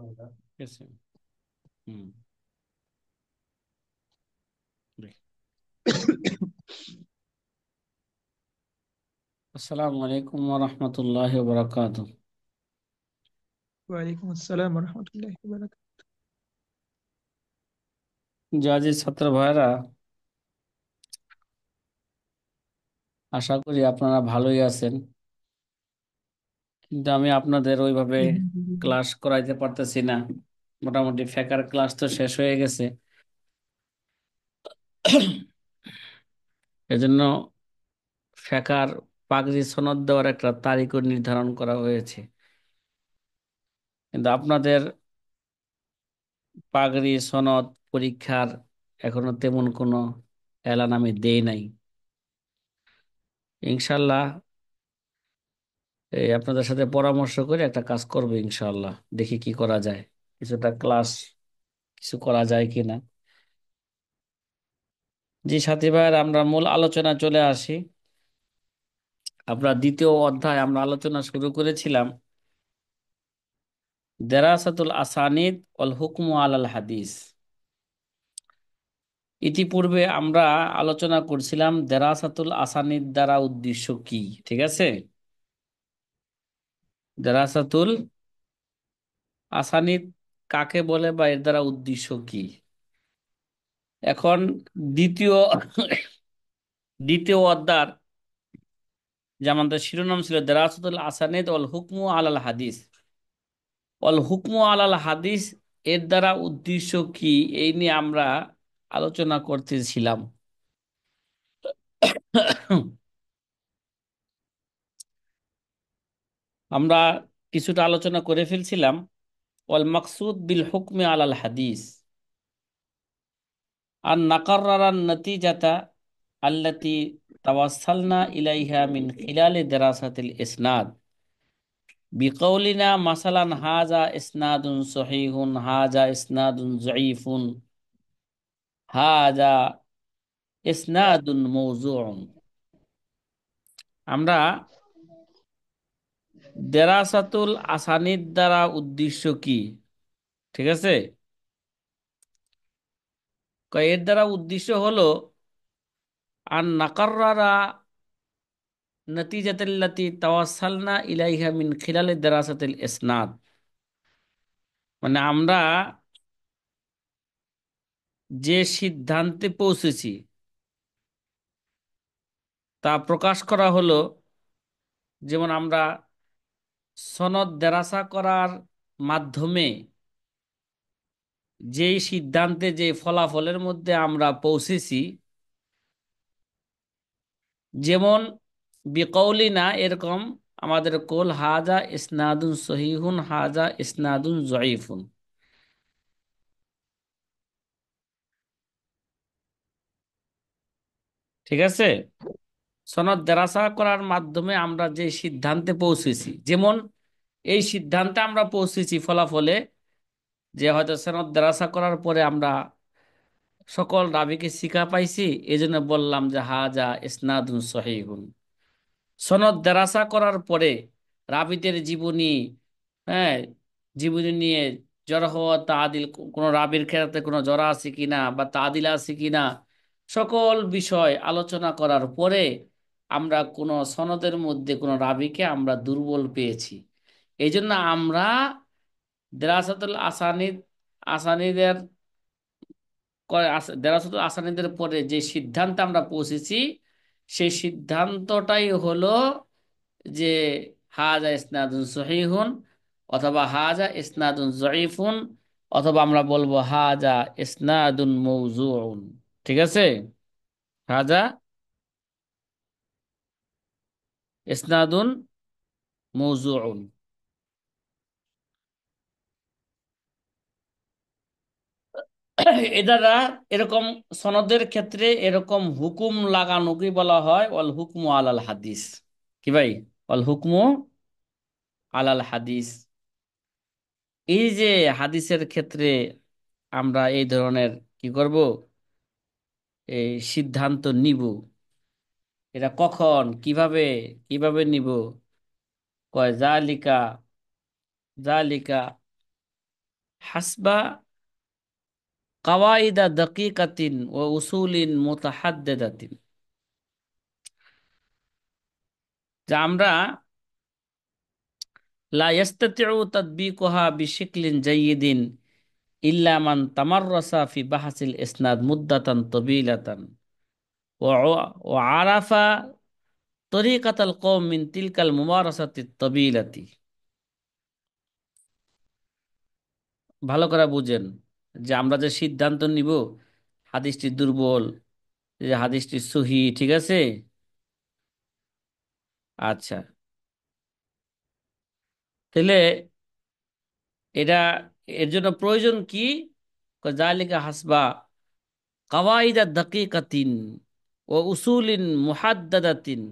ঠিক আছে। হুম। দেখ। আসসালামু আলাইকুম ওয়া রাহমাতুল্লাহি ওয়া বারাকাতুহু। ওয়ালাইকুম আসসালাম রহমতুল্লাহ বারাকাতুহু। জাজির ছাত্র ভাইরা, আশা করি আপনারা ভালোই আছেন। কিন্তু আমি আপনাদের ওইভাবে আলহামদুলিল্লাহ। ক্লাস করাইতে পারতেছি না। মোটামুটি ফেকার ক্লাস তো শেষ হয়ে গেছে। এজন্য ফেকার পাগড়ি সনদ দেওয়ার একটা তারিখও নির্ধারণ করা হয়েছে, কিন্তু আপনাদের পাগড়ি সনদ পরীক্ষার এখনো তেমন কোনো এলান আমি দেই নাই। ইনশাল্লাহ এই আপনাদের সাথে পরামর্শ করে একটা কাজ করবো, ইনশাল্লাহ দেখি কি করা যায়, কিছুটা ক্লাস কিছু করা যায় কিনা। জি সাথী ভাইয়ের, আমরা মূল আলোচনা চলে আসি। আমরা দ্বিতীয় অধ্যায় আমরা আলোচনা শুরু করেছিলাম দেরাসাতুল আসানিদ ওয়াল হুকমু আলাল হাদিস। ইতিপূর্বে আমরা আলোচনা করছিলাম দেরাসাতুল আসানিদ দ্বারা উদ্দেশ্য কি, ঠিক আছে। দেরাসাতুল আসানিদ কাকে বলে বা এর দ্বারা উদ্দেশ্য কি। এখন দ্বিতীয় দ্বিতীয় অধ্যায়, যে আমাদের শিরোনাম ছিল দেরাসাতুল আসানিদ ওয়াল হুকমু আলাল হাদিস। ওয়াল হুকমু আলাল হাদিস এর দ্বারা উদ্দেশ্য কি, এই নিয়ে আমরা আলোচনা করতেছিলাম। আমরা কিছুটা আলোচনা করে ফেলছিলাম। ওয়াল মাকসুদ বিল হুকমি আলাল হাদিস আর নাকাররার নতিজাতা আল্লাতি তাওয়াসালনা ইলাইহা মিন খিলালি দারাসাতিল ইসনাদ বিকৌলিনা মাসালান হাজা ইসনাদুন সহিহুন হাজা ইসনাদুন যঈফুন হাজা ইসনাদুন মৌজুউন। আমরা দেরাসাতুল আসানিদ দ্বারা উদ্দেশ্য কি, ঠিক আছে, এর দ্বারা উদ্দেশ্য হলো আন নাকাররারা নতিজাতাল্লাতি তাওয়াসালনা ইলাইহা মিন খিলালি দারাসাতিল ইসনাদ, মানে আমরা যে সিদ্ধান্তে পৌঁছেছি তা প্রকাশ করা হলো। যেমন আমরা সনদ দেরাসা করার মাধ্যমে যেই সিদ্ধান্তে যে ফলাফলের মধ্যে আমরা পৌঁছেছি, যেমন বিকৌলিনা এরকম আমাদের কোল হাজা ইসনাদুন সহিহুন হাজা ইসনাদুন জয়ীফুন। ঠিক আছে, সনদ দেরাসা করার মাধ্যমে আমরা যে সিদ্ধান্তে পৌঁছেছি, যেমন এই সিদ্ধান্তে আমরা পৌঁছেছি ফলাফলে যে হয়তো সনদ দেরাসা করার পরে আমরা সকল রাবিকে শিখা পাইছি, এই জন্য বললাম যে হাজা ইসনাদুন সহিহুন। সনদ দেরাসা করার পরে রাবিদের জীবনী, হ্যাঁ, জীবনী নিয়ে জরহ তাদিল, কোন রাবির ক্ষেত্রে কোনো জরা আছে কিনা বা তাদিল আছে কিনা, সকল বিষয় আলোচনা করার পরে আমরা কোন সনদের মধ্যে কোন রাবিকে আমরা দুর্বল পেয়েছি, এই জন্য আমরা দেরাসাতুল আসানিদ আসানিদের দেরাসাতুল আসানিদের পরে যে সিদ্ধান্তে আমরা পৌঁছেছি, সেই সিদ্ধান্তটাই হলো যে হাজা ইসনাদুন সহিহুন, অথবা হাজা ইসনাদুন জয়ীফুন, অথবা আমরা বলবো হাজা ইসনাদুন মৌজুউন। ঠিক আছে, হাজা ইসনাদুন মৌজুউন। এ দ্বারা এরকম সনদের ক্ষেত্রে এরকম হুকুম লাগানোকে বলা হয় অল হুকমু আলাল হাদিস। কি ভাই, অল হুকমু আলাল হাদিস। এই যে হাদিসের ক্ষেত্রে আমরা এই ধরনের কি করব, এই সিদ্ধান্ত নিব, এটা কখন কিভাবে কিভাবে নিব, কয় জালিকা জালিকা হাসবা কাওয়াইদা দাকিকাতিন ও উসুলিন মুতাহাদ্দিদাতিন। যা আমরা লা ইয়াস্তাতিউ তাতবিকুহা বিশিকলিন জাইয়িদিন ইল্লা মান তামাররাসা ফি বাহাসিল ইসনাদ মুদ্দাতান তাবিলাতান ওয়া আরাফা তরিকাতাল কওম মিন তিলকাল মুমারাসাতিত তাবিলাতি। ভালো করে বুঝেন যে আমরা যে সিদ্ধান্ত নিব হাদিসটি দুর্বল, যে হাদিসটি সহি, ঠিক আছে? আচ্ছা, তাহলে এটা এর জন্য প্রয়োজন কি? জালিকা হাসবা কাওয়াইদা দাকিকাতিন ও উসুলিন মুহাদ্দাদাতিন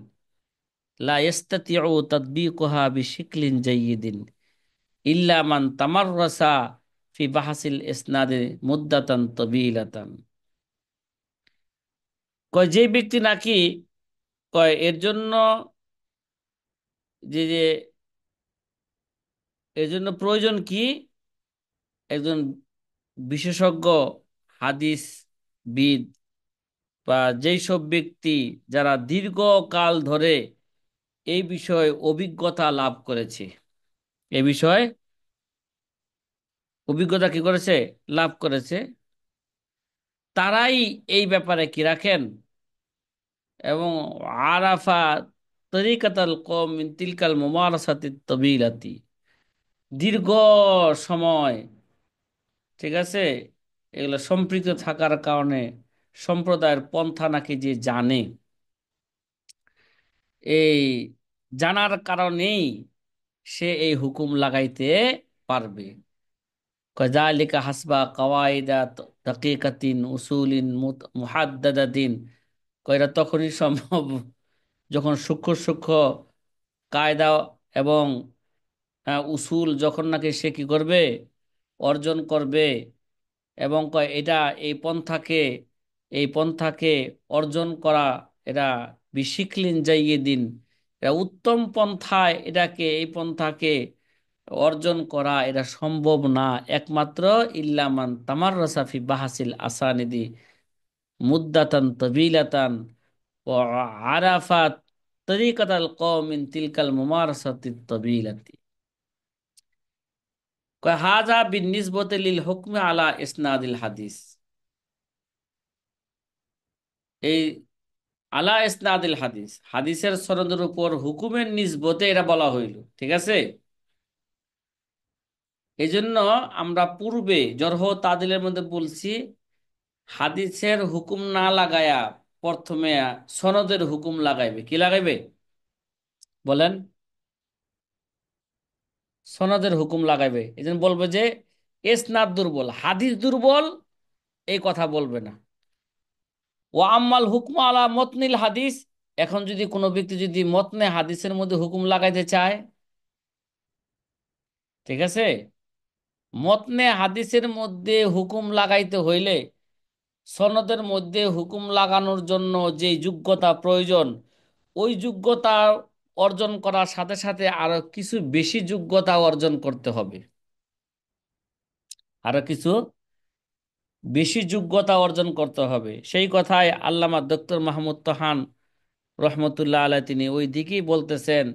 লা ইস্তাতিউ তাতবিকুহা বিশিকলিন জাইয়িদিন ইল্লা মান তামাররাসা ফি বাহাসিল ইসনাদে মুদ্দাতান তাবিলাতান। যে ব্যক্তি নাকি এর জন্য যে যে এর জন্য প্রয়োজন কি? একজন বিশেষজ্ঞ হাদিসবিদ বা যেই সব ব্যক্তি যারা দীর্ঘকাল ধরে এই বিষয়ে অভিজ্ঞতা লাভ করেছে, এ বিষয়ে অভিজ্ঞতা কি করেছে? লাভ করেছে। তারাই এই ব্যাপারে কি রাখেন এবং আরাফা তরিকাতাল কওম মিন তিলকাল মুমারাসাতি তাবিলাতি, দীর্ঘ সময়, ঠিক আছে, এগুলো সম্পৃক্ত থাকার কারণে সম্প্রদায়ের পন্থা নাকি যে জানে, এই জানার কারণেই সে এই হুকুম লাগাইতে পারবে। কাযালিকা হাসবা কাওয়াইদা দাকিকাতিন উসুলিন মুহাদ্দাদাতিন। এটা তখনই সম্ভব যখন সূক্ষ্ম সূক্ষ্ম কায়দা এবং উসুল যখন নাকি সে কি করবে? অর্জন করবে। এবং এটা এই পন্থাকে এই পন্থাকে অর্জন করা, এটা বিশিকলিন যাইয়ে দিন, এটা উত্তম পন্থায় এই পন্থাকে অর্জন করা এটা সম্ভব না একমাত্র ইল্লামান তামাররাসা ফি বাহাসিল আসানিদি মুদ্দাতান তাবিলাতান ও আরাফাত তরিকাতাল কওম মিন তিলকাল মুমারাসাতি তাবিলাতি। হাযা বিন্নিসবতি লিল হুকমি আলা ইসনাদিল হাদিস। এই আলা ইসনাদিল হাদিস, হাদিসের সনদের উপর হুকুমের নিসবতে এটা বলা হইল, ঠিক আছে? এই জন্য আমরা পূর্বে জরহ ও তাদিলের মধ্যে বলছি হাদিসের হুকুম না লাগায়া প্রথমে সনদের হুকুম লাগাইবে। কি লাগাইবে বলেন? সনদের হুকুম লাগাইবে। এই জন্য বলবে যে ইসনাদ দুর্বল, হাদিস দুর্বল, এই কথা বলবে না। ও আম্মাল হুকম আলা মতনিল হাদিস। এখন যদি কোনো ব্যক্তি যদি মতনে হাদিসের মধ্যে হুকুম লাগাইতে চায়, ঠিক আছে, মতনে হাদিসের মধ্যে হুকুম লাগাইতে হইলে সনদের মধ্যে হুকুম লাগানোর জন্য যে যোগ্যতা প্রয়োজন, ওই যোগ্যতা অর্জন করার সাথে সাথে আরো কিছু বেশি যোগ্যতা অর্জন করতে হবে। আরো কিছু বেশি যোগ্যতা অর্জন করতে হবে। সেই কথায় আল্লামা ডক্টর মাহমুদ তোহান রহমতুল্লাহ আলাহ তিনি ওই দিকেই বলতেছেন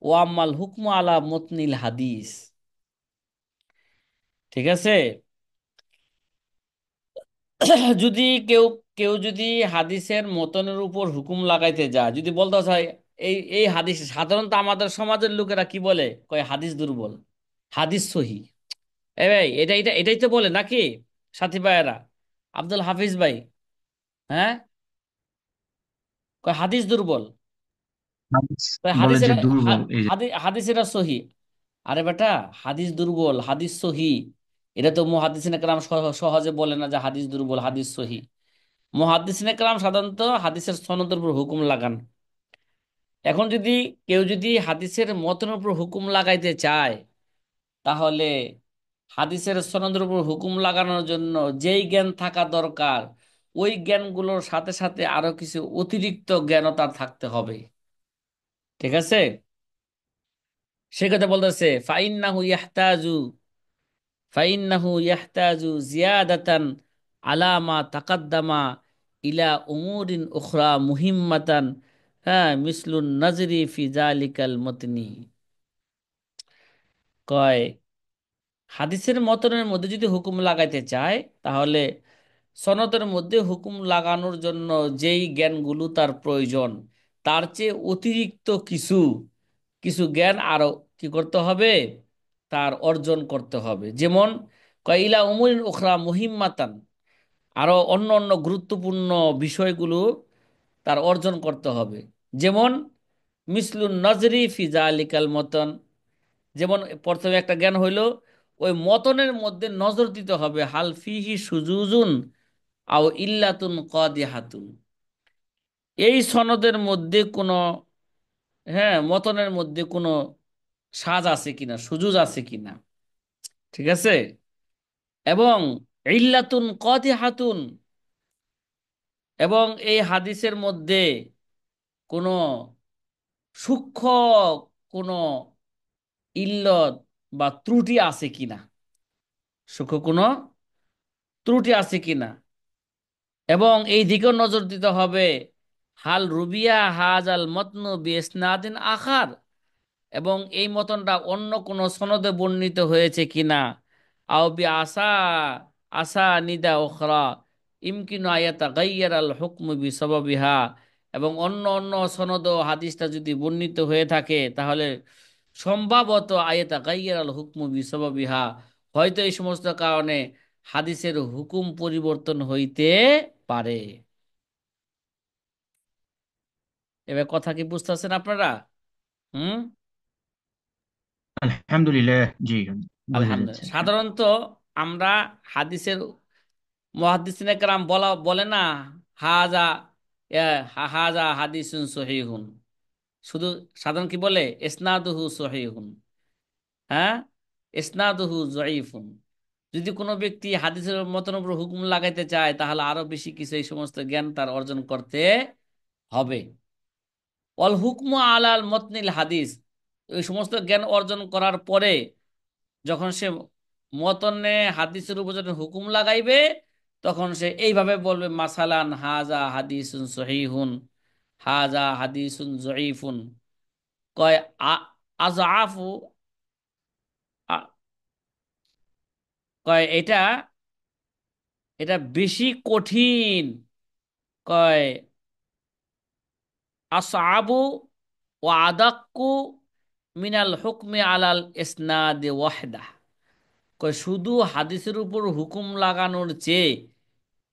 ওয়াম্মাল হুকম আলা মতনিল হাদিস, ঠিক আছে? যদি কেউ কেউ যদি হাদিসের মতনের উপর হুকুম লাগাইতে যায়, যদি বলতে হয় এই এই হাদিস, সাধারণত আমাদের সমাজের লোকেরা কি বলে? কয় হাদিস দুর্বল, হাদিস সহি। এ ভাই, এটাই তো বলে নাকি সাথী ভাইয়েরা? আব্দুল হাফিজ ভাই, হ্যাঁ, কয় হাদিস দুর্বল, হাদিস কয় বলে হাদিসের যে দুর্বল এই যে। হাদিসেরা সহি। আরে বেটা, হাদিস দুর্বল হাদিস সহি, এটা তো মুহাদ্দিসিনে কেরাম সহজে বলে না যে হাদিস দুর্বল হাদিস সহি। মুহাদ্দিসিনে কেরাম সাধারণত হাদিসের সনদের উপর হুকুম লাগান। এখন যদি কেউ যদি হাদিসের মতনের উপর হুকুম লাগাইতে চায়, তাহলে হাদিসের সনদের উপর হুকুম লাগানোর জন্য যেই জ্ঞান থাকা দরকার, ওই জ্ঞানগুলোর সাথে সাথে আরো কিছু অতিরিক্ত জ্ঞানও তার থাকতে হবে, ঠিক আছে? সে কথা বলতেছে ফাইন্নাহু ইয়াহতাজু ফাইন্নাহু ইয়াহতাজু জিয়াদাতান আলা মা তাকাদ্দামা ইলা উমুরিন উখরা মুহিম্মাতান, হ্যাঁ, মিসলুন নাজরি ফি জালিকাল মতনি। কয় হাদিসের মতনের মধ্যে যদি হুকুম লাগাইতে চায়, তাহলে সনদের মধ্যে হুকুম লাগানোর জন্য যেই জ্ঞানগুলো তার প্রয়োজন, তার চেয়ে অতিরিক্ত কিছু কিছু জ্ঞান আরো কি করতে হবে, তার অর্জন করতে হবে। যেমন কয়লা উমরিন উখরা মুহিম্মাতান, আরো অন্য অন্য গুরুত্বপূর্ণ বিষয়গুলো তার অর্জন করতে হবে। যেমন মিসলুন নজরি ফি জালিকাল মতন, যেমন প্রথমে একটা জ্ঞান হইল, ওই মতনের মধ্যে নজর দিতে হবে, হাল ফিহি সুজুজুন আও ইল্লাতুন কাদিহাতুন, এই সনদের মধ্যে কোনো, হ্যাঁ, মতনের মধ্যে কোনো সাজ আছে কিনা, সুজুজ আছে কিনা, ঠিক আছে। এবং ইল্লাতুন কাদিহাতুন, এবং এই হাদিসের মধ্যে কোনো সূক্ষ্ম কোনো ইল্লত বা ত্রুটি আছে কিনা, সূক্ষ্ম কোনো ত্রুটি আছে কিনা। এবং এই দিকেও নজর দিতে হবে, হাল রুবিয়া হাজ আল মতনু বিসনাদিন আখার, এবং এই মতনটা অন্য কোনো সনদে বর্ণিত হয়েছে কিনা, আও বি আসা আসা নিদা ওখরা ইমকিনু আয়াতা গাইয়ার আল হুকমু বিসবাবিহা, এবং অন্য অন্য সনদ ও হাদিসটা যদি বর্ণিত হয়ে থাকে, তাহলে সম্ভবত আয়াতা গাইয়ার আল হুকমু বিসবাবিহা, হয়তো এই সমস্ত কারণে হাদিসের হুকুম পরিবর্তন হইতে পারে। এবার কথা কি বুঝতেছেন আপনারা? হুম। আলহামদুলিল্লাহ, জি, বোঝা যাচ্ছে। আলহামদুলিল্লাহ। সাধারণত আমরা হাদিসের মুহাদ্দিসিনে কেরাম বলে না হাজা হাজা হাদিসুন সহিহুন, শুধু সাধারণ কি বলে ইসনাদুহু সহিহুন, হ্যাঁ, ইসনাদুহু জয়ীফুন। যদি কোনো ব্যক্তি হাদিসের মতন উপর হুকুম লাগাইতে চায়, তাহলে আরো বেশি কিছু এই সমস্ত জ্ঞান তার অর্জন করতে হবে। অল হুকমু আলাল মতনিল হাদিস, এই সমস্ত জ্ঞান অর্জন করার পরে যখন সে মতনে হাদিসের উপর যখন হুকুম লাগাইবে, তখন সে এইভাবে বলবে, মাসালান হাজা হাদিসুন সহিহুন, হাজা হাদিসুন জয়ীফুন। কয় আজআফু, আ- কয় এটা এটা বেশি কঠিন, কয় আসআবু ওয়া আদাক্কু মিনাল হুকমি আলাল ইসনাদ ওয়াহদা। কয় শুধু হাদিসের উপর হুকুম লাগানোর চেয়ে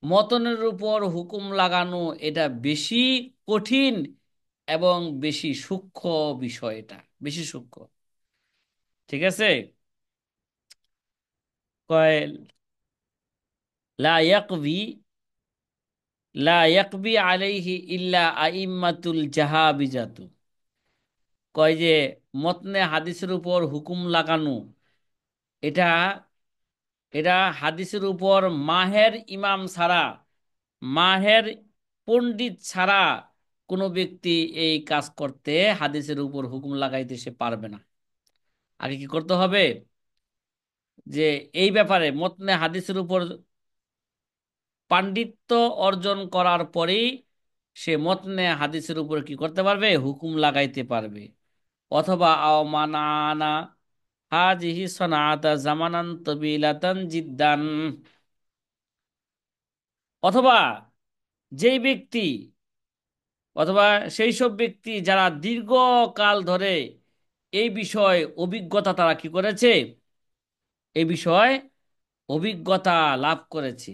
মতনের উপর হুকুম লাগানো এটা বেশি কঠিন এবং বেশি সূক্ষ্ম বিষয়, এটা বেশি সূক্ষ্ম, ঠিক আছে। কয় লা ইয়াকবি লা ইয়াকবি আলাইহি ইল্লা আইম্মাতুল জাহাবিজাতু। কয় যে মতনে হাদিসের উপর হুকুম লাগানো, এটা এটা হাদিসের উপর মাহের ইমাম ছাড়া, মাহের পণ্ডিত ছাড়া কোনো ব্যক্তি এই কাজ করতে, হাদিসের উপর হুকুম লাগাইতে সে পারবে না। আগে কি করতে হবে, যে এই ব্যাপারে মতনে হাদিসের উপর পাণ্ডিত্য অর্জন করার পরেই সে মতনে হাদিসের উপর কি করতে পারবে, হুকুম লাগাইতে পারবে। অথবা আও মানানা হাজিহি সনাআতা জামানান তবিলাতান জিদ্দান, অথবা যেই ব্যক্তি, অথবা সেই সব ব্যক্তি যারা দীর্ঘকাল ধরে এই বিষয় অভিজ্ঞতা, তারা কি করেছে, এই বিষয় অভিজ্ঞতা লাভ করেছে।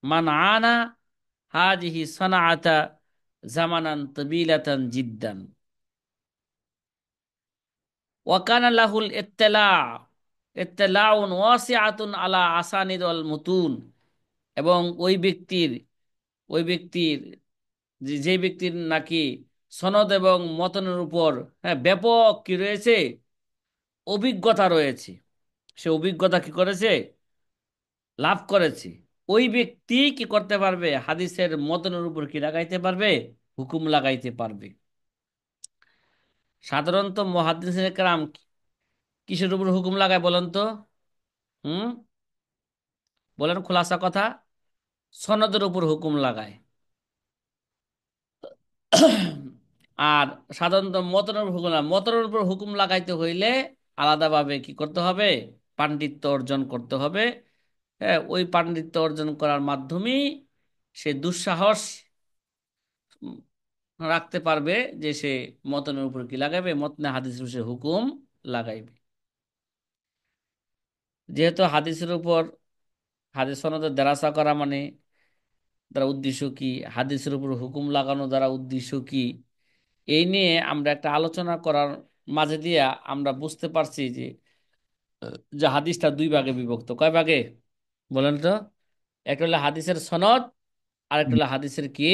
মান আনা হাজিহি সনাআতা জামানান তবিলাতান জিদ্দান ওয়াকানা লাহুল ইত্তেলাউন ওয়াসিআতুন আলা আসানিদ ওয়াল মুতুন, এবং ওই ব্যক্তির যে ব্যক্তির নাকি সনদ এবং মতনের উপর, হ্যাঁ, ব্যাপক কি রয়েছে, অভিজ্ঞতা রয়েছে, সে অভিজ্ঞতা কি করেছে, লাভ করেছে, ওই ব্যক্তি কি করতে পারবে, হাদিসের মতনের উপর কি লাগাইতে পারবে, হুকুম লাগাইতে পারবে। সাধারণত মুহাদ্দিসিনে কেরাম কিসের উপর হুকুম লাগায় বলেন তো? হুম, বলেন খোলাসা কথা। সনদের উপর হুকুম লাগায়। আর সাধারণত মতনের উপর হুকুম মতনের উপর হুকুম লাগাইতে হইলে আলাদাভাবে কি করতে হবে? পাণ্ডিত্য অর্জন করতে হবে। হ্যাঁ, ওই পাণ্ডিত্য অর্জন করার মাধ্যমেই সে দুঃসাহস উম, রাখতে পারবে যে সে মতনের উপর কি লাগাইবে, মতনে হাদিসের উপর সে হুকুম লাগাইবে। যেহেতু হাদিসের উপর, হাদিস সনদের দেরাসা করা মানে দ্বারা উদ্দেশ্য কি, হাদিসের উপর হুকুম লাগানো দ্বারা উদ্দেশ্য কি, এই নিয়ে আমরা একটা আলোচনা করার মাঝে দিয়ে আমরা বুঝতে পারছি যে হাদিসটা দুই ভাগে বিভক্ত। কয় ভাগে বলেন তো? একটা হলো হাদিসের সনদ, আর একটা হলো হাদিসের কি,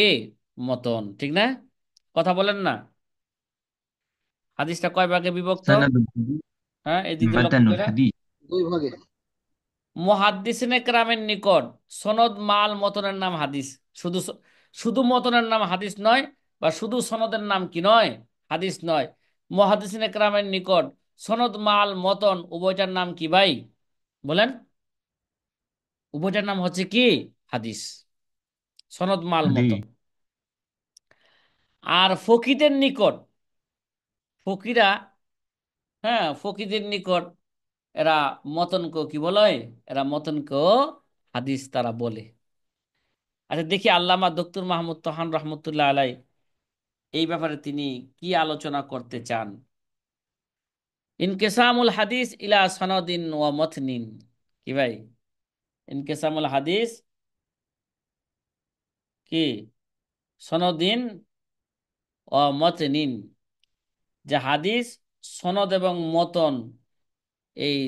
মতন, ঠিক না? কথা বলেন না। হাদিসটা কয় ভাগে বিভক্ত? সানাদুল হাদিস, হ্যাঁ, এদিকে লক্ষ্য মাতানুল করে। হাদিস। দুই ভাগে। মুহাদ্দিসিনে কেরামের নিকট সনদ মাল মতনের নাম হাদিস। শুধু শুধু মতনের নাম হাদিস নয়, বা শুধু সনদের নাম কি নয়, হাদিস নয়। মুহাদ্দিসিনে কেরামের নিকট সনদ মাল মতন উভয়টার নাম কি ভাই? বলেন। উভয়টার নাম হচ্ছে কি? হাদিস। সনদ মাল হাদিস। মতন। আর ফকিদের নিকট, ফকিরা, হ্যাঁ ফকিদের নিকট এরা মতনকে কি বলে? এরা মতনকে হাদিস তারা বলে। আচ্ছা দেখি আল্লামা দক্তুর মাহমুদ তোহান রহমতুল্লাহ আলাই এই ব্যাপারে তিনি কি আলোচনা করতে চান। ইনকেসামুল হাদিস ইলা সনদিন ওয়া মতনিন। কি ভাই? ইনকেসামুল হাদিস কি, সনদিন ও মতনিন, যে হাদিস সনদ এবং মতন এই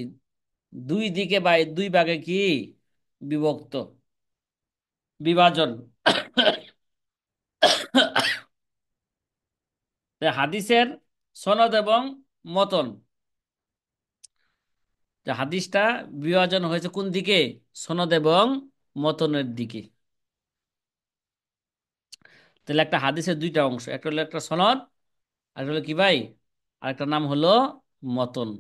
দুই দিকে বা এই দুই ভাগে কি বিভক্ত, বিভাজন। হাদিসের সনদ এবং মতন, যে হাদিসটা বিভাজন হয়েছে কোন দিকে? সনদ এবং মতনের দিকে। তাহলে একটা হাদিসের দুইটা অংশ, একটা হলো একটা সনদ, আর একটা হলো কি ভাই, আরেকটা নাম হলো মতন।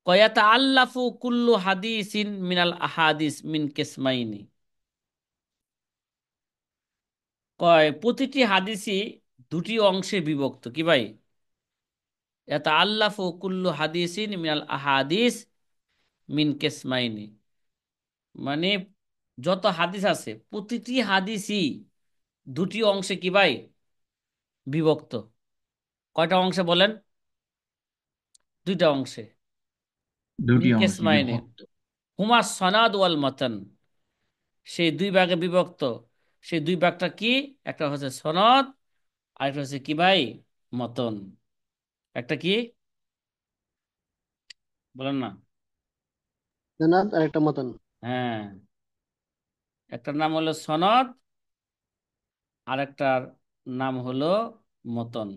কয়াতা আল্লাফু কুল্লু হাদিসিন মিনাল আহাদিস মিন কেসমাইনি। কয় প্রতিটি হাদিসই দুটি অংশে বিভক্ত। কি ভাই? এটা আল্লাফু কুল্লু হাদিসিন মিনাল আহাদিস মিন কেসমাইনি, মানে যত হাদিস আছে প্রতিটি হাদিসই দুটি অংশে কি ভাই বিভক্ত। কয়টা অংশে বলেন? দুইটা অংশে। দুটি মিন অংশে কেসমাইনি বিভক্ত। হুমা সনাদ ওয়াল মাতান, সেই দুই ভাগে বিভক্ত। সেই দুই ভাগটা কি? একটা হচ্ছে সনদ, আর একটা হচ্ছে কি ভাই, মতন। একটা কি বলেন না? জানাত আর একটা মতন। হ্যাঁ, একটার নাম হলো সনদ, আর একটার নাম হলো মতন।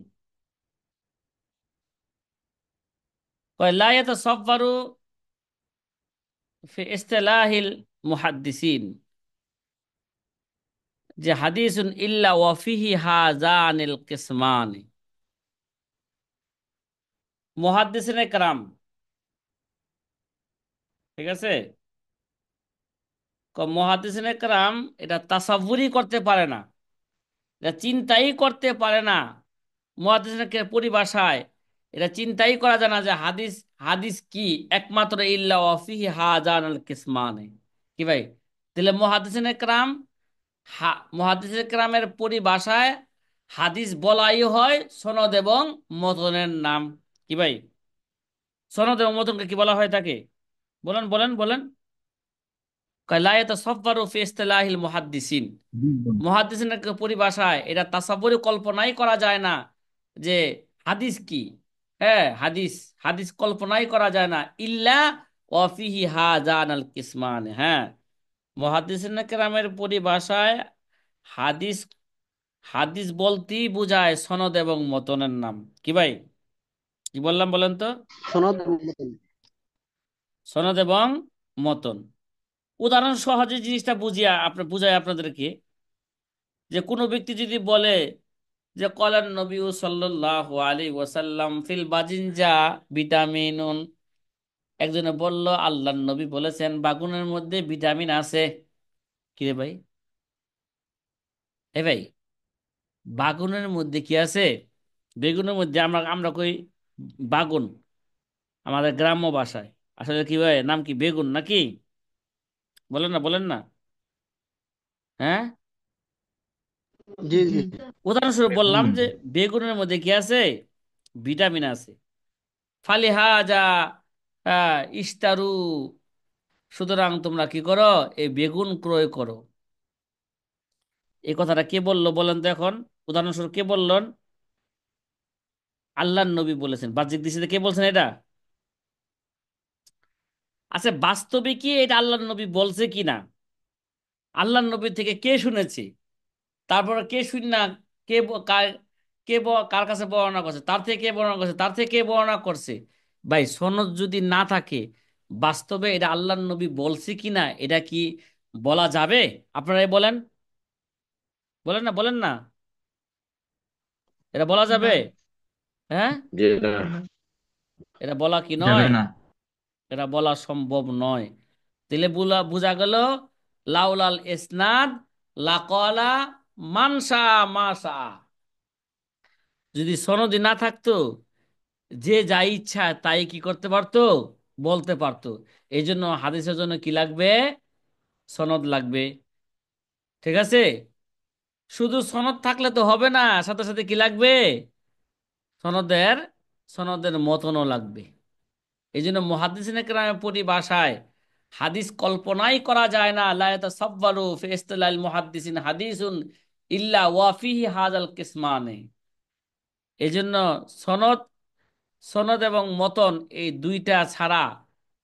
কয় লা ইয়াতাসাফফারু ফি ইসতিলাহিল মুহাদ্দিসিন, যে হাদিসুন ইল্লা ওয়া ফিহি হাযানিল কিসমানি। মুহাদ্দিসিনে কেরাম, ঠিক আছে, মুহাদ্দিসিনে কেরাম এটা তাসাব্বুরই করতে পারে না, এটা চিন্তাই করতে পারে না। মুহাদ্দিসিনের পরিভাষায় এটা চিন্তাই করা যায় না যে হাদিস, হাদিস কি, একমাত্র ইল্লা ওয়া ফিহি হাযানাল কিসমানি। কি ভাই? তাহলে মুহাদ্দিসিনে কেরাম, মুহাদ্দিসিনে কেরামের পরিভাষায় হাদিস বলাই হয় সনদ এবং মতনের নাম। কি ভাই? সনদ এবং মতনকে কি বলা হয় তাকে? বলেন বলেন বলেন। কয় লা ইয়াতাসাফফারু ফি ইসতিলাহিল মুহাদ্দিসিন, মুহাদ্দিসিনের পরিভাষায় এটা তাসাব্বুরে কল্পনাই করা যায় না যে হাদিস কি। হ্যাঁ, হাদিস, হাদিস কল্পনাই করা যায় না ইল্লা ওয়া ফিহি হাযানাল কিসমান। হ্যাঁ, মুহাদ্দিসিন কেরামের পরিভাষায় হাদিস, হাদিস বলতেই বোঝায় সনদ এবং মতনের নাম। কি ভাই? কি বললাম বলেন তো? সনদ এবং মতন। সনদ এবং মতন। উদাহরণ সহজে জিনিসটা বুঝিয়া আপনার বুঝায় আপনাদেরকে, যে কোনো ব্যক্তি যদি বলে যে কলান নবী সাল্লাল্লাহু আলাইহি ওয়াসাল্লাম ফিল বাজিনজা ভিটামিনুন, একজনে বলল আল্লাহর নবী বলেছেন বাগুনের মধ্যে ভিটামিন আছে। কিরে ভাই, এ ভাই, বাগুনের মধ্যে কি আছে? বেগুনের মধ্যে আমরা আমরা কই বাগুন, আমাদের গ্রাম্য ভাষায়। আসলে কি ভাই, নাম কি বেগুন নাকি? বলেন না, বলেন না। হ্যাঁ, জি জি। উদাহরণস্বরূপ বললাম বেগুন। যে বেগুনের মধ্যে কি আছে? ভিটামিন আছে। ফালিহাজা ইস্তারু, সুতরাং তোমরা কি করো? এই বেগুন ক্রয় করো। এই কথাটা কে বললো বলেন তো এখন? উদাহরণস্বরূপ কে বললেন? আল্লাহর নবী বলেছেন। বাহ্যিক দৃষ্টিতে কে বলছেন এটা? আচ্ছা, বাস্তবে কি এটা আল্লাহর নবী বলছে কি না? আল্লাহর নবী থেকে কে শুনেছে? তারপরে কে শুন না, কে কার কাছে বর্ণনা করছে, তার থেকে কে বর্ণনা করছে, তার থেকে কে বর্ণনা করছে? ভাই, সনদ যদি না থাকে, বাস্তবে এটা আল্লাহর নবী বলছে কি না এটা কি বলা যাবে? আপনারাই বলেন, বলেন না, বলেন না। এটা বলা যাবে? না, হ্যাঁ, জি না। এটা বলা কি যাবে নয়? না। এটা বলা সম্ভব নয়। তাহলে বোঝা গেল, লাউলাল ইসনাদ লাকালা মানসা মাসা। যদি সনদি না থাকতো, যে যা ইচ্ছা তাই কি করতে পারতো? বলতে পারতো। এই জন্য হাদিসের জন্য কি লাগবে? সনদ লাগবে। ঠিক আছে? শুধু সনদ থাকলে তো হবে না, সাথে সাথে কি লাগবে? সনদের সনদের মতনও লাগবে। এই জন্য মুহাদ্দিসিনে কেরামের পরিভাষায় হাদিস কল্পনাই করা যায় না। লা ইয়াতাসাব্বারু ফি ইসতিলাহিল মুহাদ্দিসিন হাদিসুন ইল্লা ওয়া ফিহি হাযাল কিসমানে। এই জন্য সনদ সনদ এবং মতন এই দুইটা ছাড়া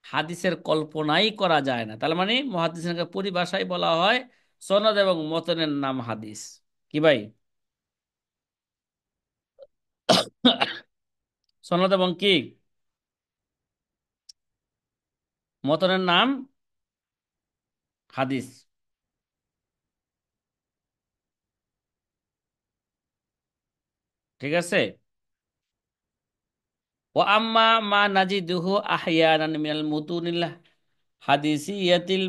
হাদিসের কল্পনাই করা যায় না। তার মানে মুহাদ্দিসিনকে পরিভাষায় বলা হয় সনদ এবং মতনের নাম হাদিস। কি ভাই? সনদ এবং কি মতনের নাম হাদিস। ঠিক আছে? ও আম্মা মা নাজিদুহু আহইয়ানান মিনাল মুতুনিল হাদিসিয়াতিল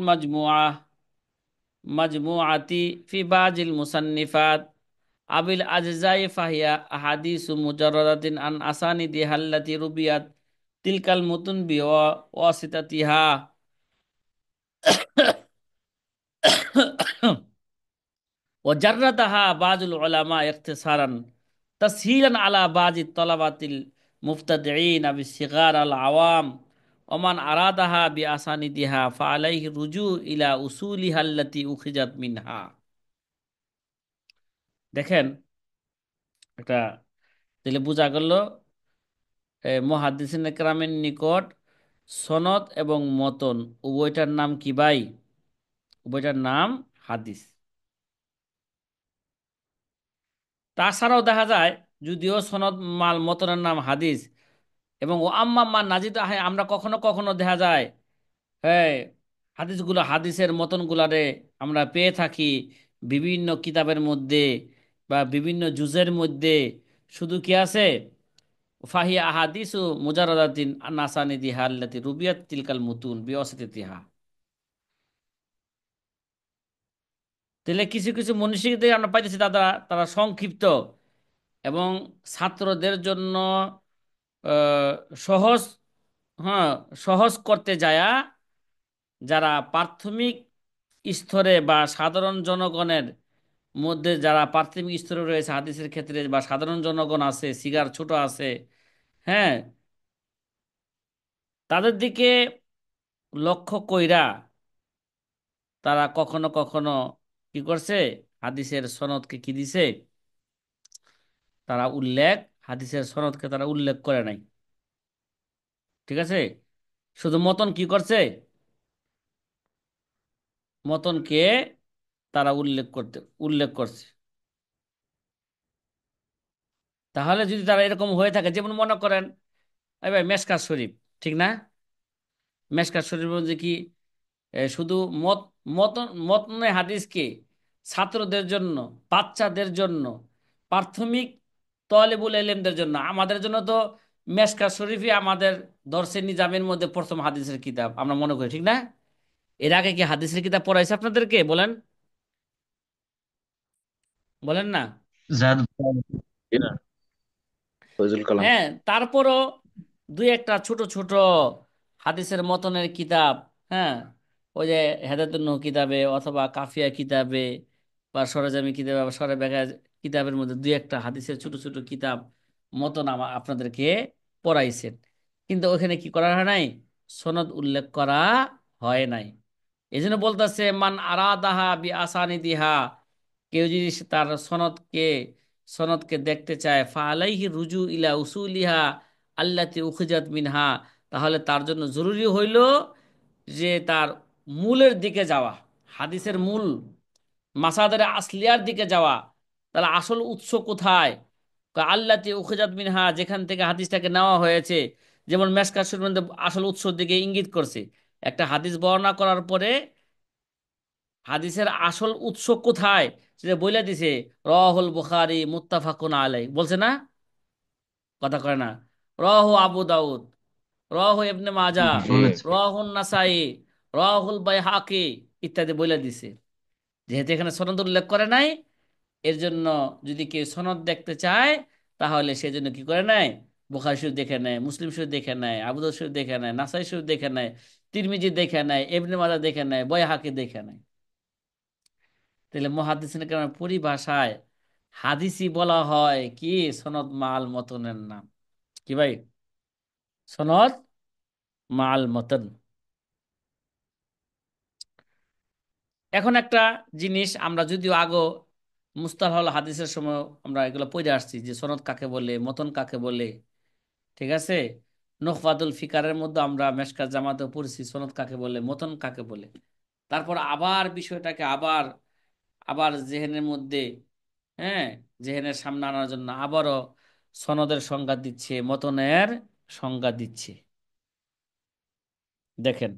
মাজমুআতি ফি বাজিল মুসান্নিফাত আবিল আজজাই ফাহিয়া আহাদিসু মুজাররাদাতিন আন আসানিদিহা আল্লাতি রুবিয়াত তিলকাল মুতুন ওয়াসিতাতিহা ওয়াজাররাদাহা বাজুল উলামা ইখতিসারান তাসহিলান আলা বাজি তলাবাতিল মুফতাদিঈন আবি সিগার আল আওয়াম ওমান আরাদাহা বি আসানিদিহা ফাআলাইহি রুজু ইলা উসুলিহা আল্লাতি উখিজাত মিনহা। দেখেন, এটা তাহলে বোঝা গেল মুহাদ্দিসিন কেরামের নিকট সনদ এবং মতন উভয়টার নাম কি ভাই? উভয়টার নাম হাদিস। তাছাড়াও দেখা যায়, যদিও সনদ মাল মতনের নাম হাদিস এবং ও আম্মা মা নাজিদ আহে, আমরা কখনো কখনো দেখা যায়, হ্যাঁ, হাদিসের মতনগুলারে আমরা পেয়ে থাকি বিভিন্ন কিতাবের মধ্যে বা বিভিন্ন জুজের মধ্যে। শুধু কি আছে? ফাহিয়া আহাদিসু মুজারাদাতিন আন আসানিদিহা আল্লাতি রুবিয়াত তিলকাল মুতুন বিওয়াসিতিহা। তাহলে কিছু কিছু মনীষীদের আমরা পাইতেছি, তারা তারা সংক্ষিপ্ত এবং ছাত্রদের জন্য আহ, সহজ, হ্যাঁ, সহজ করতে যায়া, যারা প্রাথমিক স্তরে বা সাধারণ জনগণের মধ্যে, যারা প্রাথমিক স্তরে রয়েছে হাদিসের ক্ষেত্রে, বা সাধারণ জনগণ আছে, সিগার ছোট আছে, হ্যাঁ, তাদের দিকে লক্ষ্য কইরা তারা কখনো কখনো কি করছে? হাদিসের সনদকে কি দিছে? তারা উল্লেখ, হাদিসের সনদকে তারা উল্লেখ করে নাই। ঠিক আছে? শুধু মতন কি করছে? মতনকে তারা উল্লেখ করছে। তাহলে যদি তারা এরকম হয়ে থাকে, যেমন মনে করেন এই ভাই মেশকাত শরীফ, ঠিক না? মেশকাত শরীফের মধ্যে কি শুধু মত মতনে হাদিসকে ছাত্রদের জন্য, বাচ্চাদের জন্য, প্রাথমিক তলেবুল এলেমদের জন্য, আমাদের জন্য তো মেশকাত শরীফই আমাদের দর্শে নিজামের মধ্যে প্রথম হাদিসের কিতাব আমরা মনে করি, ঠিক না? এর আগে কি হাদিসের কিতাব পড়াইছে আপনাদেরকে? বলেন, বলেন না। জাদ জি না, ফয়জুল কালাম। হ্যাঁ, তারপরও দুই একটা ছোট ছোট হাদিসের মতনের কিতাব, হ্যাঁ, ওই যে হেদায়েতুন নূহ কিতাবে অথবা কাফিয়া কিতাবে বা সরেজমি কিতাবে বা সরে ব্যাখ্যা কিতাবের মধ্যে দুই একটা হাদিসের ছোট ছোট কিতাব মতন আপনাদেরকে পড়াইছেন, কিন্তু ওখানে কি করা হয় নাই? সনদ উল্লেখ করা হয় নাই। এই জন্য বলতেছে মান আরাদাহা বি আসানিদিহা, কেউ যদি তার সনদকে দেখতে চায়, ফালাইহি রুজু ইলা উসুলিহা আল্লাতি উখিজাত মিনহা, তাহলে তার জন্য জরুরি হইল যে তার মূলের দিকে যাওয়া, হাদিসের মূল মাসাদারে আসলিয়ার দিকে যাওয়া। তাহলে আসল উৎস কোথায়? আল্লাতি উখিজাত মিনহা, যেখান থেকে হাদিসটাকে নেওয়া হয়েছে। যেমন মেশকাত শরীফের মধ্যে আসল উৎসর দিকে ইঙ্গিত করছে। একটা হাদিস বর্ণনা করার পরে হাদিসের আসল উৎস কোথায় সেটা বলে দিছে, রাহুল বুখারী মুত্তাফাকুন আলাই, বলছে না? কথা কয় না? রাহু আবু দাউদ, রাহু ইবনে মাজাহ, জি বলেছে। রাহুল নাসাই, রাহুল বাইহাকি ইত্যাদি বলে দিছে। যেহেতু এখানে সনদ উল্লেখ করে নাই, এর জন্য যদি কেউ সনদ দেখতে চায় তাহলে সেজন্য কি করে নেয়? বুখারী শরীফ দেখে নেয়, মুসলিম শরীফ দেখে নেয়, আবু দাউদ শরীফ দেখে নেয়, নাসাই শরীফ দেখে নেয়, তিরমিজি দেখে নেয়, ইবনে মাজাহ দেখে নেয়, বাইহাকি দেখে নেয়। তাহলে মুহাদ্দিসিন কেরামের পরিভাষায় হাদিসই বলা হয় কি? সনদ মাল মতনের নাম। কি ভাই? সনদ মাল মতন। এখন একটা জিনিস আমরা যদিও আগো মুস্তালাহুল হাদিসের সময় আমরা এগুলো পড়ে আসছি যে সনদ কাকে বলে, মতন কাকে বলে, ঠিক আছে? নুখবাতুল ফিকারের মধ্যে আমরা মেশকাত জামাতেও পড়ছি সনদ কাকে বলে, মতন কাকে বলে। তারপর আবার বিষয়টাকে আবার আবার জেহেনের মধ্যে, হ্যাঁ, জেহেনের সামনে আনার জন্য আবারও সনদের সংজ্ঞা দিচ্ছে, মতনের সংজ্ঞা দিচ্ছে। দেখেন,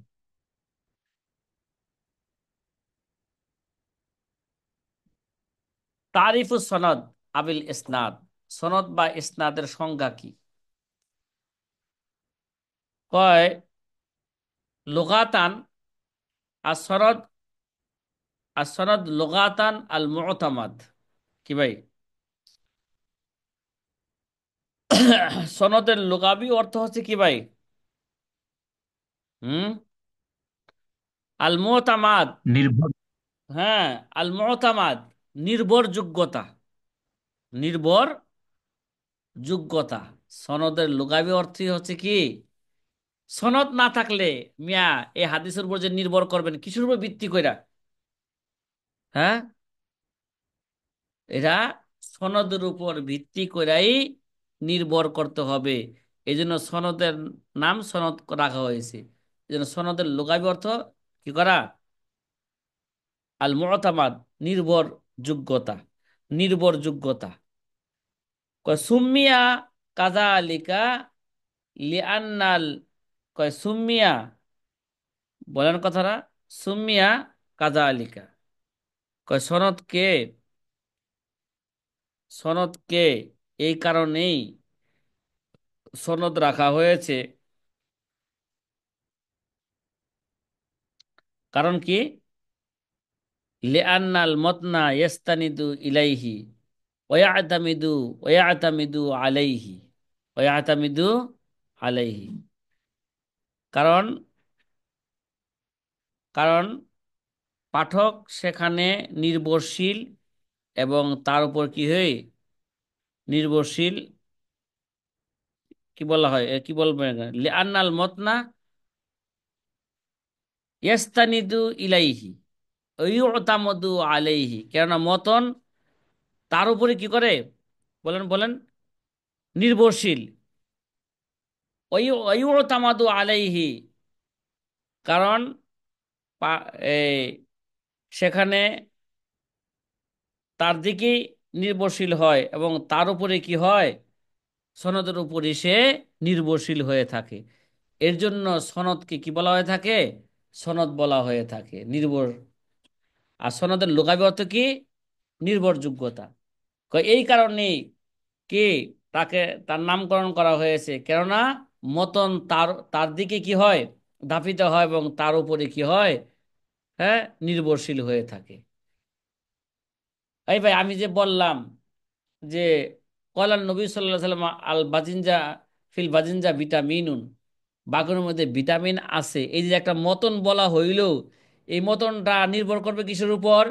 তারিফু সনদ আবিল ইসনাদ, সনদ বা ইসনাদের সংজ্ঞা কি? কয় লুগাতান আর সনদ, আর সনদ লুগাতান আল মুতামাদ। কি ভাই? সনদের লুগাবি অর্থ হচ্ছে কি ভাই? হুম, আল মুতামাদ। নির্ভর। হ্যাঁ, আল মুতামাদ নির্ভরযোগ্যতা, নির্ভরযোগ্যতা। সনদের লুগাবি অর্থই হচ্ছে কি? সনদ না থাকলে মিয়া এই হাদিসের উপর যে নির্ভর করবেন কিসের উপর ভিত্তি কইরা? হ্যাঁ, এরা সনদের উপর ভিত্তি কইরাই নির্ভর করতে হবে। এই জন্য সনদের নাম সনদ রাখা হয়েছে। এই জন্য সনদের লুগাবি অর্থ কি করা? আল মুতামাদ নির্ভরযোগ্যতা, নির্ভরযোগ্যতা। সুম্মিয়া কাযালিকা লিআন্নাল, সুম্মিয়া, বলেন কথাটা, সুম্মিয়া কাযালিকা, সনদকে, সনদকে এই কারণেই সনদ রাখা হয়েছে। কারণ কি? লিআন্নাল মতনা ইস্তানিদু ইলাইহি ওয়ায়াতামিদু, ওয়ায়াতামিদু আলাইহি, ওয়ায়াতামিদু আলাইহি। কারণ, কারণ পাঠক সেখানে নির্ভরশীল এবং তার উপর কি হয়? নির্ভরশীল। কি বলা হয়, কি বলবো এখানে? লিআন্নাল মতনা ইস্তানিদু ইলাইহি ওয়ায়ুতামাদু আলাইহি, কেননা মতন তার উপরে কি করে? বলেন বলেন, নির্ভরশীল। ওয়ায়ুতামাদু আলাইহি, কারণ এই সেখানে তার দিকেই নির্ভরশীল হয় এবং তার উপরে কি হয়? সনদের উপরে সে নির্ভরশীল হয়ে থাকে। এর জন্য সনদকে কি বলা হয়ে থাকে? সনদ বলা হয়ে থাকে, নির্ভর। আর সনদের লুগাবি অর্থ কি? নির্ভরযোগ্যতা। এই কারণে কি তাকে তার নামকরণ করা হয়েছে, কেননা মতন তার তার দিকে কি হয়, ধাপিত হয় এবং তার উপরে কি হয়, হ্যাঁ, নির্ভরশীল হয়ে থাকে। এই ভাই আমি যে বললাম যে কলান নবী সাল্লাল্লাহু আলাইহি সাল্লাম আল বাজিনজা ফিল বাজিনজা ভিটামিনুন, বাঘের মধ্যে ভিটামিন আছে, এই যে একটা মতন বলা হইল, এই মতনটা নির্ভর করবে কিসের উপর?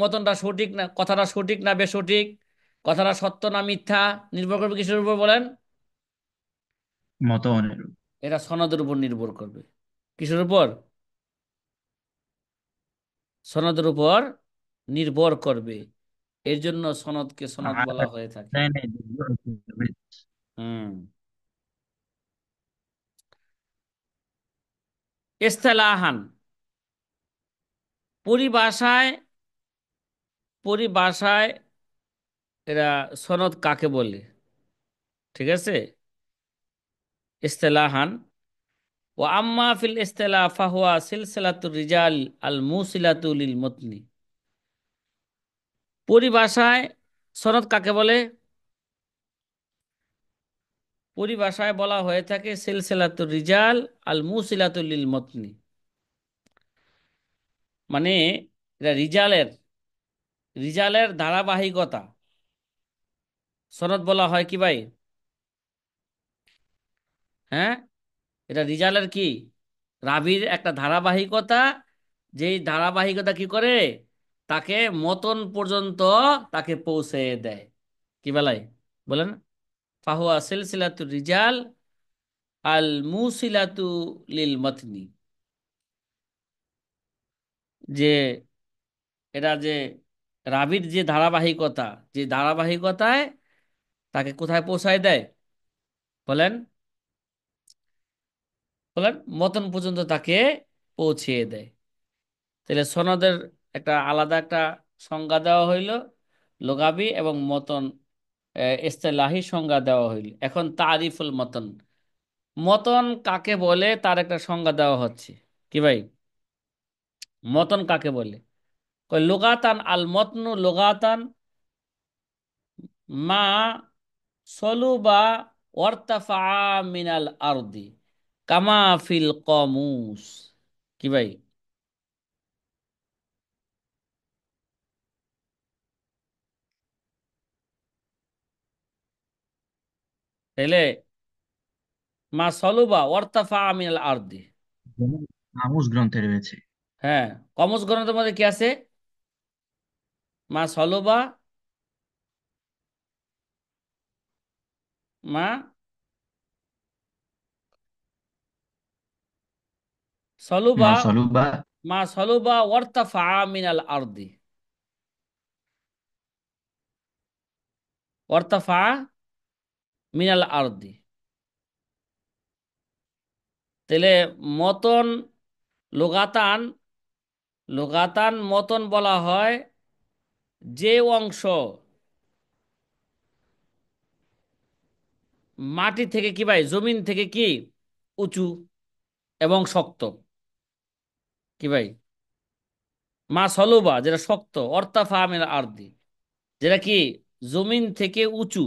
মতনটা সঠিক না, কথাটা সঠিক না বেসঠিক, কথাটা সত্য না মিথ্যা, নির্ভর করবে কিসের উপর বলেন? মত অনুরূপ। এটা সনদের উপর নির্ভর করবে। কিসের উপর? সনদের উপর নির্ভর করবে। এর জন্য সনদকে সনদ আর বলা হয়ে থাকে। নাই নাই, হুম। ইস্তেলাহান, পরিভাষায়, পরিভাষায় এরা সনদ কাকে বলে? ঠিক আছে, ইস্তেলাহান। ও আম্মা ফিল ইস্তেলা ফাহুয়া সিলসিলাতুর রিজাল আল মুসিলাতু লিল মতনি। পরিভাষায় সনদ কাকে বলে? পরিভাষায় বলা হয়ে থাকে সিলসিলাতুর রিজাল আল মুসিলাতু লিল মতনি, মানে এটা রিজালের, রিজালের ধারাবাহিকতা সনদ বলা হয় কি ভাই? হ্যাঁ, এটা রিজালের কি, রাবির একটা ধারাবাহিকতা, যেই ধারাবাহিকতা কি করে, তাকে মতন পর্যন্ত তাকে পৌঁছে দেয়। কি বেলায় বলেন? ফাহুয়া সিলসিলাতু রিজাল আল মুসিলাতু লিল মতনি, যে এটা যে রাবির যে ধারাবাহিকতা, যে ধারাবাহিকতায় তাকে কোথায় পৌঁছায় দেয় বলেন? বলেন, মতন পর্যন্ত তাকে পৌঁছিয়ে দেয়। তাহলে সনদের একটা আলাদা একটা সংজ্ঞা দেওয়া হইল, লোগাবি এবং মতন ইস্তেলাহি সংজ্ঞা দেওয়া হইল। এখন তারিফুল মতন, মতন কাকে বলে তার একটা সংজ্ঞা দেওয়া হচ্ছে। কি ভাই, মতন কাকে বলে? কয় লুগাতান আল মতনু লুগাতান মা সলুবা ওয়ার্তাফা মিনাল আরদি কামা ফিল কমুস। কি ভাই? তাইলে মা সলুবা ওয়ার্তাফা মিনাল আরদি। কামুস গ্রন্থে রয়েছে। হ্যাঁ, কমস গ্রন্থের মধ্যে কি আছে? মা সলবা, মা সলুবা, মা সলুবা। মা সলুবা ওয়ার্তাফা মিনাল আরদি, ওয়ার্তাফা মিনাল আরদি। তাহলে মতন, লুগাতান, লুগাতান মতন বলা হয় যে অংশ মাটি থেকে কি ভাই, জমিন থেকে কি উঁচু এবং শক্ত। কি ভাই? মা সলুবা যেটা শক্ত, অর্তাফা মিনাল আরদি যেটা কি জমিন থেকে উঁচু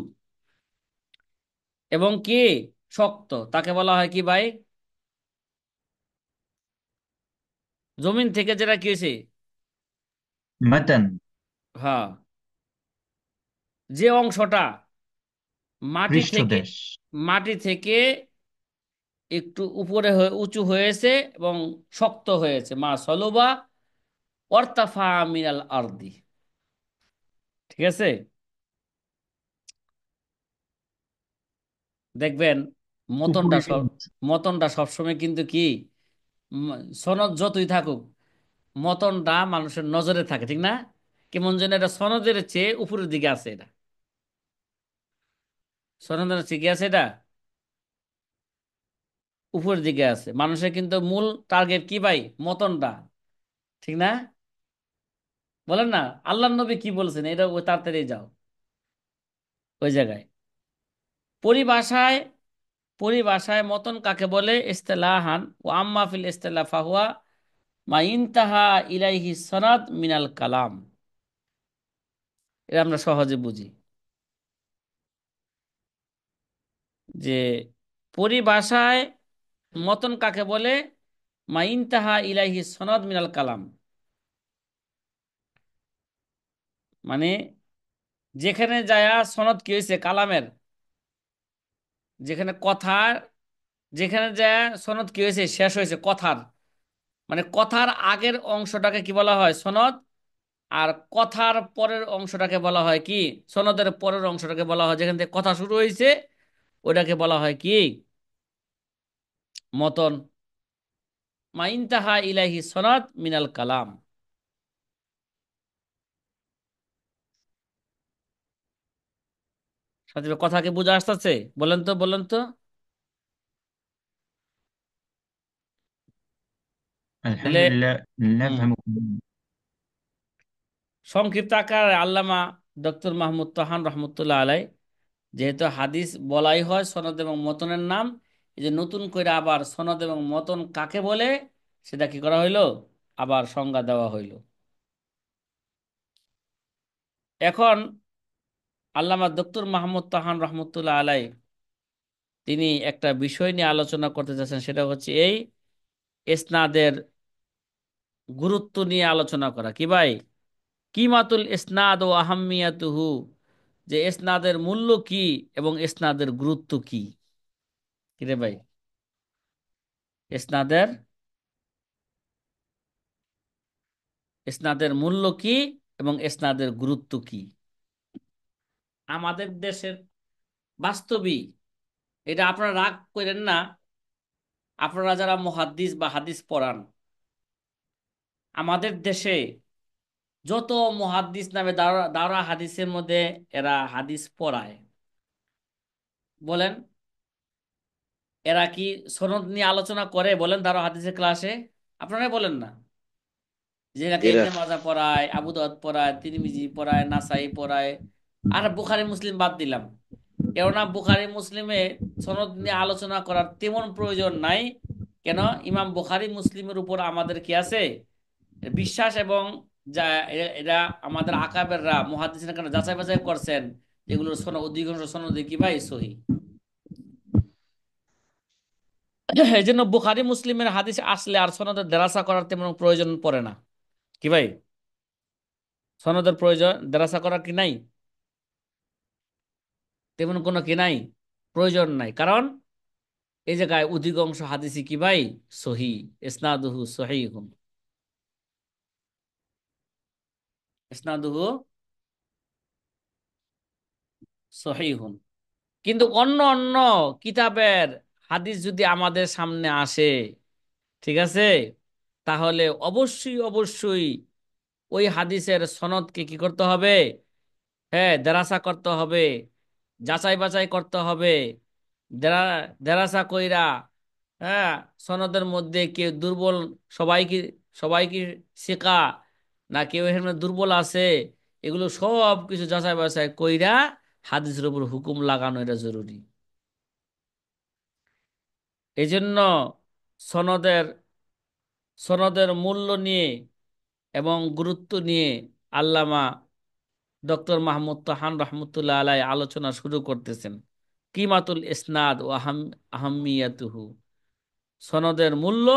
এবং কি শক্ত, তাকে বলা হয় কি ভাই? জমিন থেকে যেটা কি হয়েছে, মাতান। হ্যাঁ, যে অংশটা মাটি থেকে, পৃষ্ঠদেশ। মাটি থেকে একটু উপরে উঁচু হয়েছে এবং শক্ত হয়েছে, মা সলুবা ওয়ার্তাফা মিনাল আরদি। ঠিক আছে, দেখবেন মতনটা উপরে। সব, মতনটা সবসময় কিন্তু কি, উম, সনদ যতই থাকুক মতনটা মানুষের নজরে থাকে, ঠিক না? কেমন যেন এটা সনদের চেয়ে উপরের দিকে আছে, এটা সনদের চেয়ে কি আছে, এটা উপরের দিকে আছে। মানুষের কিন্তু মূল টার্গেট কি ভাই, মতনটা, ঠিক না? বলেন না, আল্লাহ নবী কি বলছেন, এটা ওই তাড়াতাড়ি যাও ওই জায়গায়। পরিভাষায়, পরিভাষায় মতন কাকে বলে? ইস্তেলাহান ও আম্মা ফিল ইস্তেলা ফাহুয়া মা ইনতাহা ইলাইহি সনাদ মিনাল কালাম। এটা আমরা সহজে বুঝি। যে পরিভাষায় মতন কাকে বলে? মা ইনতাহা ইলাইহি সনদ মিনাল কালাম, মানে যেখানে যায় সনদ কি হয়েছে কালামের, যেখানে কথার, যেখানে যায় সনদ কি হয়েছে শেষ হয়েছে কথার, মানে কথার আগের অংশটাকে কি বলা হয় সনদ, আর কথার পরের অংশটাকে বলা হয় কি, সনদের পরের অংশটাকে বলা হয় যেখান থেকে কথা শুরু হয়েছে ওটাকে বলা হয় কি মতন। মা ইনতাহা ইলাইহি সনদ মিনাল কালাম। সাথে কথা কি বুঝা আসতেছে? বলেন তো, বলেন তো। তাহলে الحمد لله হুম, نفهم. সংক্ষিপ্ত আকারে আল্লামা ডক্টর মাহমুদ তোহান রহমতুল্লাহ আলাই, যেহেতু হাদিস বলাই হয় সনদ এবং মতনের নাম, এই যে নতুন করে আবার সনদ এবং মতন কাকে বলে সেটা কি করা হইলো, আবার সংজ্ঞা দেওয়া হইলো। এখন আল্লামা ডক্টর মাহমুদ তোহান রহমতুল্লাহ আলাই তিনি একটা বিষয় নিয়ে আলোচনা করতে চাচ্ছেন, সেটা হচ্ছে এই ইসনাদের গুরুত্ব নিয়ে আলোচনা করা। কি ভাই? কিমাতুল ইসনাদ ও আহাম্মিয়াতুহু, যে ইসনাদের মূল্য কি এবং ইসনাদের গুরুত্ব কি। কিরে ভাই, ইসনাদের ইসনাদের মূল্য কি এবং ইসনাদের গুরুত্ব কি আমাদের দেশের বাস্তবিক। এটা আপনারা রাগ করেন না, আপনারা যারা মুহাদ্দিস বা হাদিস পড়ান, আমাদের দেশে যত মুহাদ্দিস নামে দাওরা দাওরা হাদিসের মধ্যে এরা হাদিস পড়ায়, বলেন এরা কি সনদ নিয়ে আলোচনা করে? বলেন দাওরা হাদিসের ক্লাসে, আপনারাই বলেন না। যেটাকে জি না। ইবনে মাজাহ পড়ায়, আবু দাউদ পড়ায়, তিরমিজি পড়ায়, নাসাই পড়ায়, আর বুখারী মুসলিম বাদ দিলাম, কেননা বুখারী মুসলিমে সনদ নিয়ে আলোচনা করার তেমন প্রয়োজন নাই। কেন? ইমাম বুখারী মুসলিমের উপর আমাদের কি আছে বিশ্বাস, এবং যা এরা আমাদের আকাবেররা মুহাদ্দিসিনরা কেন যাচাই বাছাই করছেন, যেগুলোর সনদ অধিকাংশ সনদে কি ভাই সহি। এই জন্য বুখারী মুসলিমের হাদিস আসলে আর সনদের দেরাসা করার তেমন প্রয়োজন পড়ে না। কি ভাই, সনদের প্রয়োজন দেরাসা করার কি নাই? তেমন কোনো কি নাই, প্রয়োজন নাই। কারণ এই জায়গায় অধিকাংশ হাদিসই কি ভাই সহি, ইসনাদুহু সহিহুন, ইসনাদুহু সহিহুন। কিন্তু অন্য অন্য কিতাবের হাদিস যদি আমাদের সামনে আসে, ঠিক আছে, তাহলে অবশ্যই অবশ্যই ওই হাদিসের সনদকে কি করতে হবে? হ্যাঁ, দেরাসা করতে হবে, যাচাই বাছাই করতে হবে। দেরা দেরাসা কইরা, হ্যাঁ, সনদের মধ্যে কেউ দুর্বল, সবাই কি সবাই কি শিকা, না কেউ এখানে দুর্বল আছে, এগুলো সব কিছু যাচাই বাছাই কইরা হাদিসের উপর হুকুম লাগানো এটা জরুরি। এই জন্য সনদের সনদের মূল্য নিয়ে এবং গুরুত্ব নিয়ে আল্লামা ডক্টর মাহমুদ তোহান রহমতুল্লাহ আলাই আলোচনা শুরু করতেছেন। কিমাতুল ইসনাদ ও আহাম্মিয়াতুহু, সনদের মূল্য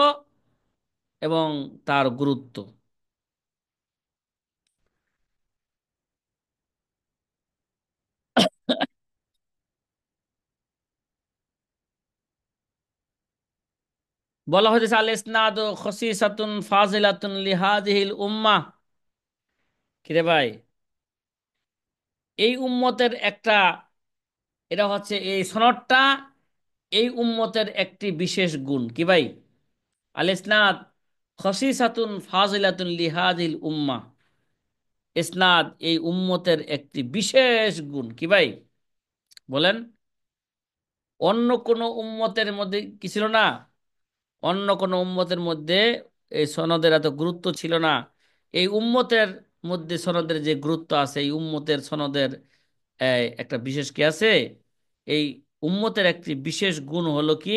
এবং তার গুরুত্ব। বলা হয়েছে আল ইসনাদ খসিসাতুন ফাজিলাতুন লিহাদিহিল উম্মাহ। কিরে ভাই, এই উম্মতের একটা, এটা হচ্ছে এই সনদটা এই উম্মতের একটি বিশেষ গুণ। কি ভাই? আল ইসনাদ খসিসাতুন ফাজিলাতুন লিহাদিল উম্মাহ, ইসনাদ এই উম্মতের একটি বিশেষ গুণ। কি ভাই বলেন? অন্য কোন উম্মতের মধ্যে কি ছিল না? অন্য কোন উম্মতের মধ্যে এই সনদের এত গুরুত্ব ছিল না। এই উম্মতের মধ্যে সনদের যে গুরুত্ব আছে, এই উম্মতের সনদের একটা বিশেষ কি আছে, এই উম্মতের একটি বিশেষ গুণ হলো কি